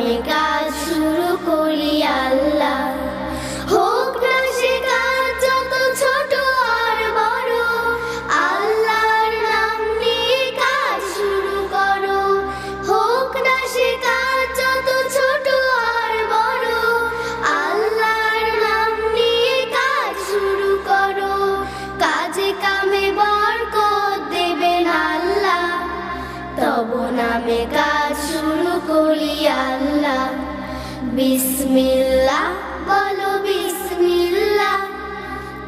নামে কাজ শুরু করি আল্লাহ। হোক না সে কাজ যত ছোট আর বড়, আল্লাহর নাম নিয়ে কাজ শুরু করো। হোক না সে কাজ যত ছোট আর বড়, আল্লাহর নাম নিয়ে কাজ শুরু করো। কাজে কামে বরকত দেবেন আল্লাহ, তব নামে কাজ শুরু করি আল্লাহ। বিসমিল্লাহ বলো বিসমিল্লাহ,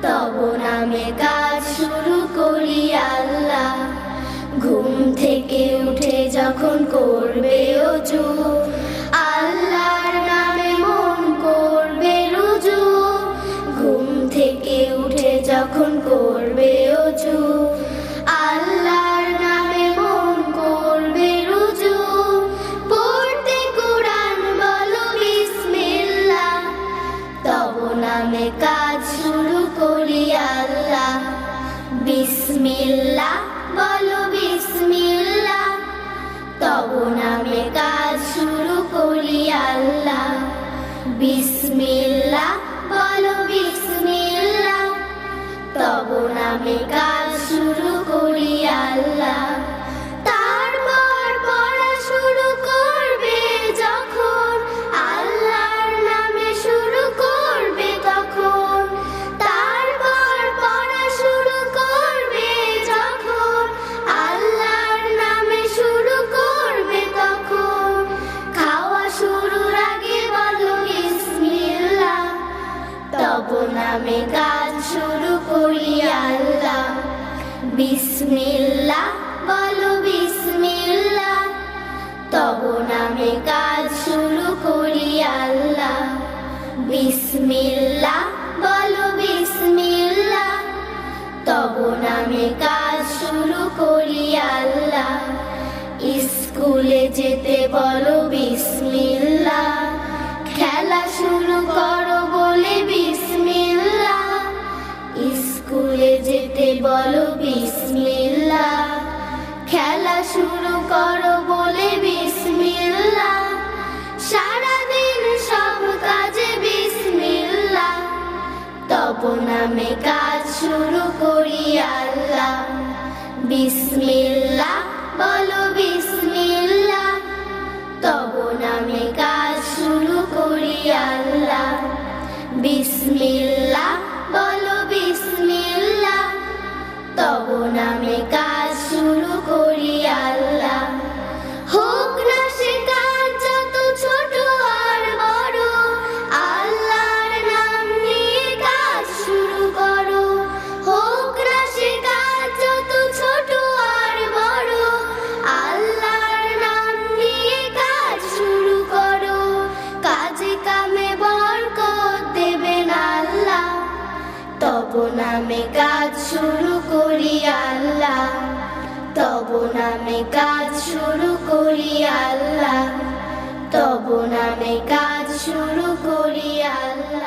তব নামে কাজ শুরু করি আল্লাহ। ঘুম থেকে উঠে যখন করবে ওযু, আল্লাহর নামে মন করবে রুজু। ঘুম থেকে উঠে যখন করবে ওযু, আল্লাহর নামে মন করবে রুজু। পড়তে কুরআন বলো বিসমিল্লাহ, তব নামে কাজ শুরু করি আল্লাহ। বিসমিল্লাহ বলো বিসমিল্লাহ, তব নামে কাজ শুরু করি আল্লাহ। বিসমিল্লাহ বলো বিসমিল্লাহ, তব নামে কাজ শুরু করি আল্লাহ। তারপর পড়া শুরু করবে যখন, আল্লাহর নামে শুরু করবে তখন। তারপর পড়া শুরু করবে যখন, আল্লাহর নামে শুরু করবে তখন। খাওয়া শুরুর আগে বলো বিসমিল্লাহ, তব নামে কাজ শুরু করি আল্লাহ। বিসমিল্লাহ বলো বিসমিল্লাহ, তব নামে কাজ শুরু করি আল্লাহ। বিসমিল্লাহ বলো বিসমিল্লাহ, তব নামে কাজ শুরু করি আল্লাহ। স্কুলে যেতে বলো বিসমিল্লাহ, খেলা শুরু করো বলে বিসমিল্লাহ। স্কুলে যেতে বলো বিসমিল্লাহ, খেলা শুরু করো বলে বিসমিল্লাহ। সারাদিন সব কাজে বিসমিল্লাহ, তব নামে কাজ শুরু করি আল্লাহ। বিসমিল্লাহ বলো বিসমিল্লাহ, তব নামে কাজ শুরু করি আল্লাহ। বিসমিল্লাহ বলো বিসমিল্লাহ, তব নামে কাজ শুরু করি আল্লাহ। হোক না সে কাজ যত ছোট আর বড়, আল্লাহর নাম নিয়ে কাজ শুরু করো। হোক না সে কাজ যত ছোট আর বড়, আল্লাহর নাম নিয়ে কাজ শুরু করো। কাজে কামে বরকত দেবেন আল্লাহ, তব নামে কাজ শুরু করি আল্লাহ। তব নামে কাজ শুরু করি আল্লাহ, তব নামে কাজ শুরু করি আল্লাহ।